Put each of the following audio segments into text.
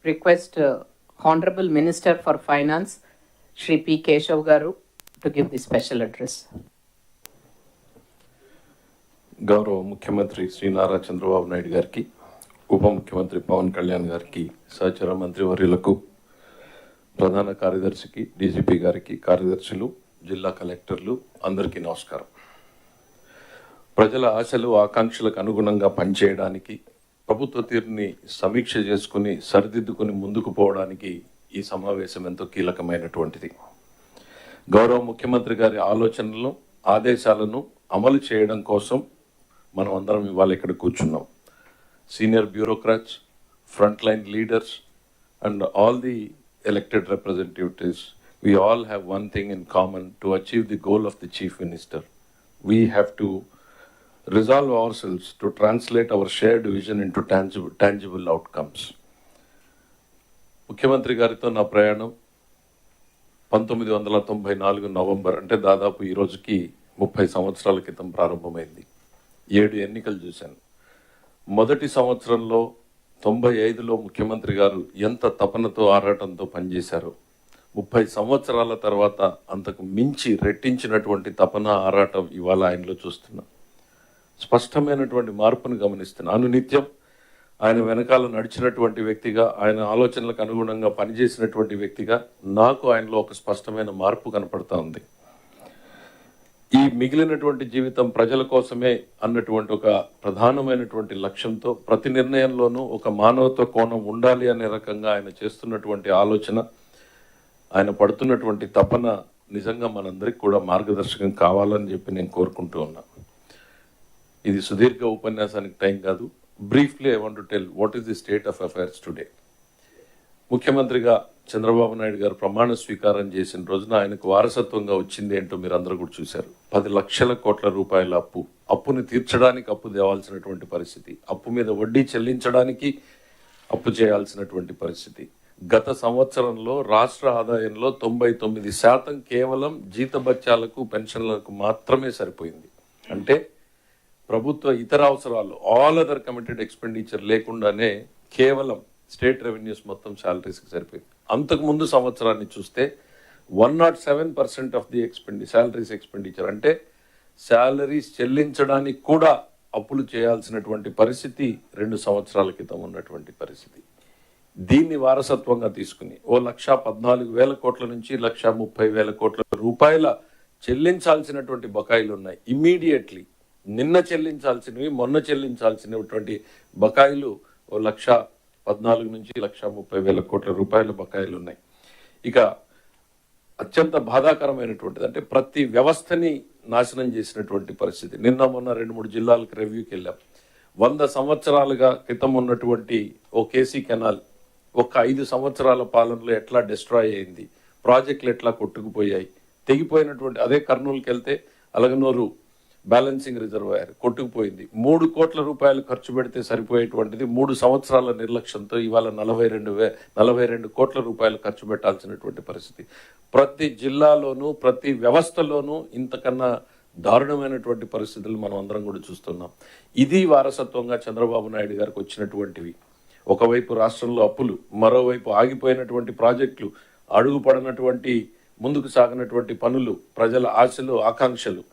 request Honorable Minister for Finance, Shri P. Keshav Garu, to give the special address. గౌరవ ముఖ్యమంత్రి శ్రీ నారా చంద్రబాబు నాయుడు గారికి, ఉప ముఖ్యమంత్రి పవన్ కళ్యాణ్ గారికి, సహచర మంత్రివర్యులకు, ప్రధాన కార్యదర్శికి, డీజీపీ గారికి, కార్యదర్శులు, జిల్లా కలెక్టర్లు అందరికీ నమస్కారం. ప్రజల ఆశలు ఆకాంక్షలకు అనుగుణంగా పనిచేయడానికి, ప్రభుత్వ తీరుని సమీక్ష చేసుకుని సరిదిద్దుకుని ముందుకు పోవడానికి ఈ సమావేశం ఎంతో కీలకమైనటువంటిది. గౌరవ ముఖ్యమంత్రి గారి ఆలోచనలను, ఆదేశాలను అమలు చేయడం కోసం మనం అందరం ఇవాళ ఇక్కడ కూర్చున్నాం. Senior bureaucrats, front line leaders and all the elected representatives, we all have one thing in common: to achieve the goal of the Chief Minister. We have to resolve ourselves to translate our shared vision into tangible outcomes. ముఖ్యమంత్రి గారితో నా ప్రయాణం 1994 November, అంటే దాదాపు ఈ రోజుకి 30 సంవత్సరాల క్రితం ప్రారంభమైంది. 7 ఎన్నికలు చూశాను. మొదటి సంవత్సరంలో 95లో ముఖ్యమంత్రి గారు ఎంత తపనతో, ఆరాటంతో పనిచేశారు. 30 సంవత్సరాల తర్వాత అంతకు మించి రెట్టించినటువంటి తపన, ఆరాటం ఇవాళ ఆయనలో చూస్తున్నా. స్పష్టమైనటువంటి మార్పును గమనిస్తున్నా. అనునిత్యం ఆయన వెనకాల నడిచినటువంటి వ్యక్తిగా, ఆయన ఆలోచనలకు అనుగుణంగా పనిచేసినటువంటి వ్యక్తిగా నాకు ఆయనలో ఒక స్పష్టమైన మార్పు కనపడతా ఉంది. ఈ మిగిలినటువంటి జీవితం ప్రజల కోసమే అన్నటువంటి ఒక ప్రధానమైనటువంటి లక్ష్యంతో ప్రతి నిర్ణయంలోనూ ఒక మానవత్వ కోణం ఉండాలి అనే రకంగా ఆయన చేస్తున్నటువంటి ఆలోచన, ఆయన పడుతున్నటువంటి తపన నిజంగా మనందరికి కూడా మార్గదర్శకం కావాలని చెప్పి నేను కోరుకుంటూ ఉన్నా. ఇది సుదీర్ఘ ఉపన్యాసానికి టైం కాదు. Briefly I want to tell what is the state of affairs today. ముఖ్యమంత్రిగా చంద్రబాబు నాయుడు గారు ప్రమాణ స్వీకారం చేసిన రోజున ఆయనకు వారసత్వంగా వచ్చింది ఏంటో మీరు అందరూ కూడా చూశారు. 10 లక్షల కోట్ల రూపాయల అప్పు. అప్పుని తీర్చడానికి అప్పు తేవాల్సినటువంటి పరిస్థితి, అప్పు మీద వడ్డీ చెల్లించడానికి అప్పు చేయాల్సినటువంటి పరిస్థితి. గత సంవత్సరంలో రాష్ట్ర ఆదాయంలో 99% కేవలం జీతభత్యాలకు, పెన్షన్లకు మాత్రమే సరిపోయింది. అంటే ప్రభుత్వ ఇతర అవసరాలు, ఆల్ అదర్ కమిటెడ్ ఎక్స్పెండిచర్ లేకుండానే కేవలం స్టేట్ రెవెన్యూస్ మొత్తం శాలరీస్కి సరిపోయింది. అంతకుముందు సంవత్సరాన్ని చూస్తే 107% ఆఫ్ ది శాలరీస్ ఎక్స్పెండిచర్, అంటే శాలరీస్ చెల్లించడానికి కూడా అప్పులు చేయాల్సినటువంటి పరిస్థితి 2 సంవత్సరాల క్రితం ఉన్నటువంటి పరిస్థితి. దీన్ని వారసత్వంగా తీసుకుని 1,14,000 కోట్ల నుంచి 1,30,000 కోట్ల రూపాయల చెల్లించాల్సినటువంటి బకాయిలు ఉన్నాయి. ఇమ్మీడియట్లీ నిన్న చెల్లించాల్సినవి, మొన్న చెల్లించాల్సినటువంటి బకాయిలు 1,14,000 నుంచి 1,30,000 కోట్ల రూపాయల బకాయిలు ఉన్నాయి. ఇక అత్యంత బాధాకరమైనటువంటిది అంటే ప్రతి వ్యవస్థని నాశనం చేసినటువంటి పరిస్థితి. నిన్న మొన్న 2-3 జిల్లాలకు రివ్యూకి వెళ్ళాం. 100 సంవత్సరాలుగా క్రితం ఉన్నటువంటి ఓ కేసీ కెనాల్ ఒక 5 సంవత్సరాల పాలనలో ఎట్లా డిస్ట్రాయ్ అయింది, ప్రాజెక్టులు ఎట్లా కొట్టుకుపోయాయి, తెగిపోయినటువంటి. అదే కర్నూలుకి వెళ్తే అలగనూరు బ్యాలెన్సింగ్ రిజర్వాయర్ కొట్టుకుపోయింది. 3 కోట్ల రూపాయలు ఖర్చు పెడితే సరిపోయేటువంటిది 3 సంవత్సరాల నిర్లక్ష్యంతో ఇవాళ 42 కోట్ల రూపాయలు ఖర్చు పెట్టాల్సినటువంటి పరిస్థితి. ప్రతి జిల్లాలోనూ, ప్రతి వ్యవస్థలోనూ ఇంతకన్నా దారుణమైనటువంటి పరిస్థితులు మనం అందరం కూడా చూస్తున్నాం. ఇది వారసత్వంగా చంద్రబాబు నాయుడు గారికి వచ్చినటువంటివి. ఒకవైపు రాష్ట్రంలో అప్పులు, మరోవైపు ఆగిపోయినటువంటి ప్రాజెక్టులు, అడుగుపడినటువంటి, ముందుకు సాగినటువంటి పనులు, ప్రజల ఆశలు, ఆకాంక్షలు,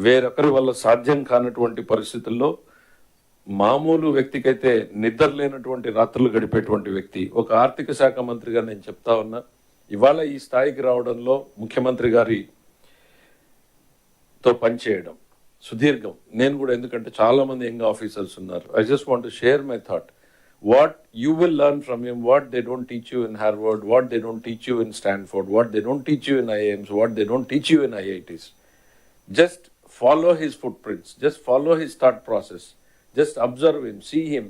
వేరొకరి వల్ల సాధ్యం కానటువంటి పరిస్థితుల్లో మామూలు వ్యక్తికైతే నిద్ర లేనటువంటి రాత్రులు గడిపేటువంటి వ్యక్తి, ఒక ఆర్థిక శాఖ మంత్రిగా నేను చెప్తా ఉన్నా. ఇవాళ ఈ స్థాయికి రావడంలో ముఖ్యమంత్రి గారితో పనిచేయడం సుదీర్ఘం. నేను కూడా, ఎందుకంటే చాలా మంది యంగ్ ఆఫీసర్స్ ఉన్నారు. I just want to share my thought. What you will learn from him, what they don't teach you in Harvard, what they don't teach you in Stanford, what they don't teach you in IIMs, what they don't teach you in IITs. Just follow his footprints, just follow his thought process, just observe him, see him.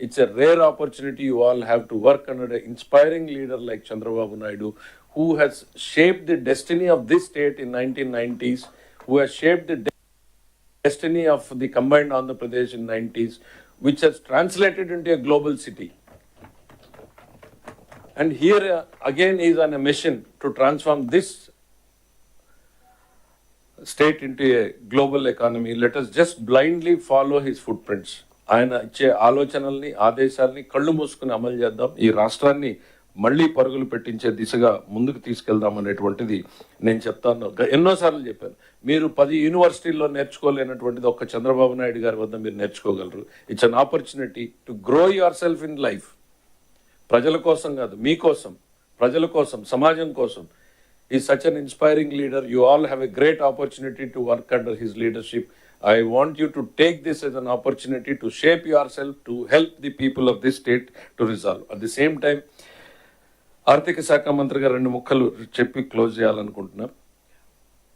It's a rare opportunity you all have to work under an inspiring leader like Chandrababu Naidu, who has shaped the destiny of this state in 1990s, who has shaped the destiny of the combined Andhra Pradesh in 90s, which has translated into a global city. And here again is on a mission to transform this state into a global economy. Let us just blindly follow his footprints. ఆయన ఇచ్చే ఆలోచనల్ని, ఆదేశాల్ని కళ్ళు మూసుకుని అమలు చేద్దాం. ఈ రాష్ట్రాన్ని మళ్ళీ పరుగులు పెట్టించే దిశగా ముందుకు తీసుకెళ్దాం అనేటువంటిది నేను చెప్తాను. ఎన్నోసార్లు చెప్పాను, మీరు 10 యూనివర్సిటీల్లో నేర్చుకోలేనటువంటిది ఒక్క చంద్రబాబు నాయుడు గారి వద్ద మీరు నేర్చుకోగలరు. It's an opportunity to grow your self in life. ప్రజల కోసం కాదు, మీకోసం, ప్రజల కోసం, సమాజం కోసం. Is such an inspiring leader. You all have a great opportunity to work under his leadership. I want you to take this as an opportunity to shape yourself, to help the people of this state to resolve. At the same time, ఆర్థిక శాఖ మంత్రి గారు 2 ముక్కలు చెప్పి close చేయాలనుకుంటున్నా.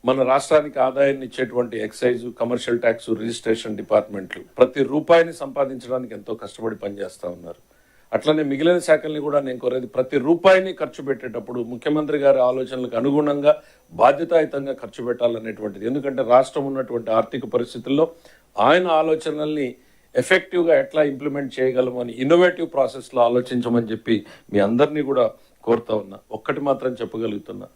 మన రాష్ట్రానికి ఆదాయాన్ని ఇచ్చేటువంటి ఎక్సైజ్, కమర్షియల్ ట్యాక్స్, రిజిస్ట్రేషన్ డిపార్ట్మెంట్లు ప్రతి రూపాయిని సంపాదించడానికి ఎంతో కష్టపడి పనిచేస్తూ ఉన్నారు. అట్లనే మిగిలిన శాఖల్ని కూడా నేను కోరేది, ప్రతి రూపాయిని ఖర్చు పెట్టేటప్పుడు ముఖ్యమంత్రి గారి ఆలోచనలకు అనుగుణంగా బాధ్యతాయుతంగా ఖర్చు పెట్టాలనేటువంటిది. ఎందుకంటే రాష్ట్రం ఉన్నటువంటి ఆర్థిక పరిస్థితుల్లో ఆయన ఆలోచనల్ని ఎఫెక్టివ్గా ఎట్లా ఇంప్లిమెంట్ చేయగలమని ఇన్నోవేటివ్ ప్రాసెస్లో ఆలోచించమని చెప్పి మీ అందరినీ కూడా కోరుతా ఉన్నా. ఒక్కటి మాత్రం చెప్పగలుగుతున్నా,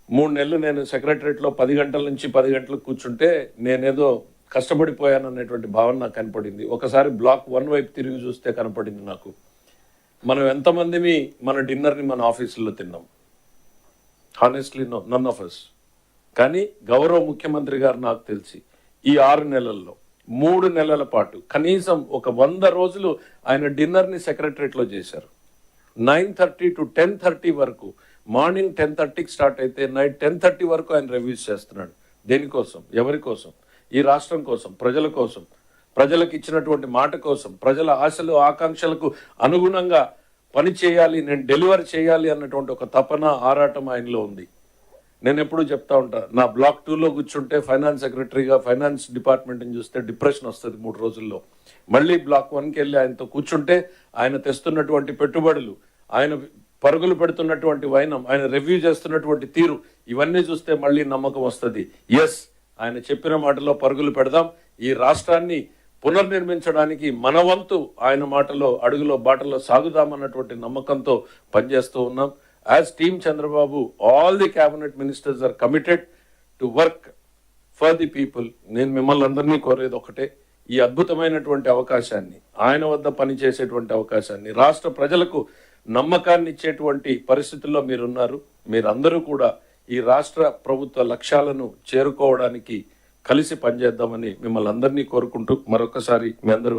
3 నెలలు నేను సెక్రటరేట్లో 10 గంటల నుంచి 10 గంటలకు కూర్చుంటే నేనేదో కష్టపడిపోయాను అనేటువంటి భావన నాకు కనపడింది. ఒకసారి బ్లాక్ 1 వైపు తిరిగి చూస్తే కనపడింది నాకు, మనం ఎంతమందిమి మన డిన్నర్ని మన ఆఫీసుల్లో తిన్నాం. Honestly none of us. కానీ గౌరవ ముఖ్యమంత్రి గారు నాకు తెలిసి ఈ 6 నెలల్లో 3 నెలల పాటు కనీసం ఒక 100 రోజులు ఆయన డిన్నర్ని సెక్రటరేట్లో చేశారు. 9:30 to 10:30 వరకు, మార్నింగ్ 10:30కి స్టార్ట్ అయితే నైట్ 10:30 వరకు ఆయన రివ్యూస్ చేస్తున్నాడు. దేనికోసం? ఎవరి కోసం? ఈ రాష్ట్రం కోసం, ప్రజల కోసం, ప్రజలకు ఇచ్చినటువంటి మాట కోసం, ప్రజల ఆశలు ఆకాంక్షలకు అనుగుణంగా పని చేయాలి, నేను డెలివర్ చేయాలి అన్నటువంటి ఒక తపన, ఆరాటం ఆయనలో ఉంది. నేను ఎప్పుడూ చెప్తా ఉంటా, నా బ్లాక్ 2లో కూర్చుంటే ఫైనాన్స్ సెక్రటరీగా ఫైనాన్స్ డిపార్ట్మెంట్ని చూస్తే డిప్రెషన్ వస్తుంది 3 రోజుల్లో. మళ్ళీ బ్లాక్ 1కి వెళ్ళి ఆయనతో కూర్చుంటే ఆయన తెస్తున్నటువంటి పెట్టుబడులు, ఆయన పరుగులు పెడుతున్నటువంటి వైనం, ఆయన రివ్యూ చేస్తున్నటువంటి తీరు, ఇవన్నీ చూస్తే మళ్ళీ నమ్మకం వస్తుంది. ఎస్, ఆయన చెప్పిన మాటలో పరుగులు పెడదాం, ఈ రాష్ట్రాన్ని పునర్నిర్మించడానికి మన వంతు ఆయన మాటలో, అడుగులో, బాటలో సాగుదామన్నటువంటి నమ్మకంతో పనిచేస్తూ ఉన్నాం. As team Chandrababu, all the cabinet ministers are committed to work for the people. నేను మిమ్మల్ని అందరినీ కోరేది ఒకటే, ఈ అద్భుతమైనటువంటి అవకాశాన్ని, ఆయన వద్ద పనిచేసేటువంటి అవకాశాన్ని, రాష్ట్ర ప్రజలకు నమ్మకాన్ని ఇచ్చేటువంటి పరిస్థితుల్లో మీరున్నారు. మీరందరూ కూడా ఈ రాష్ట్ర ప్రభుత్వ లక్ష్యాలను చేరుకోవడానికి కలిసి పనిచేద్దామని మిమ్మల్ని అందరినీ కోరుకుంటూ మరొకసారి మీ అందరి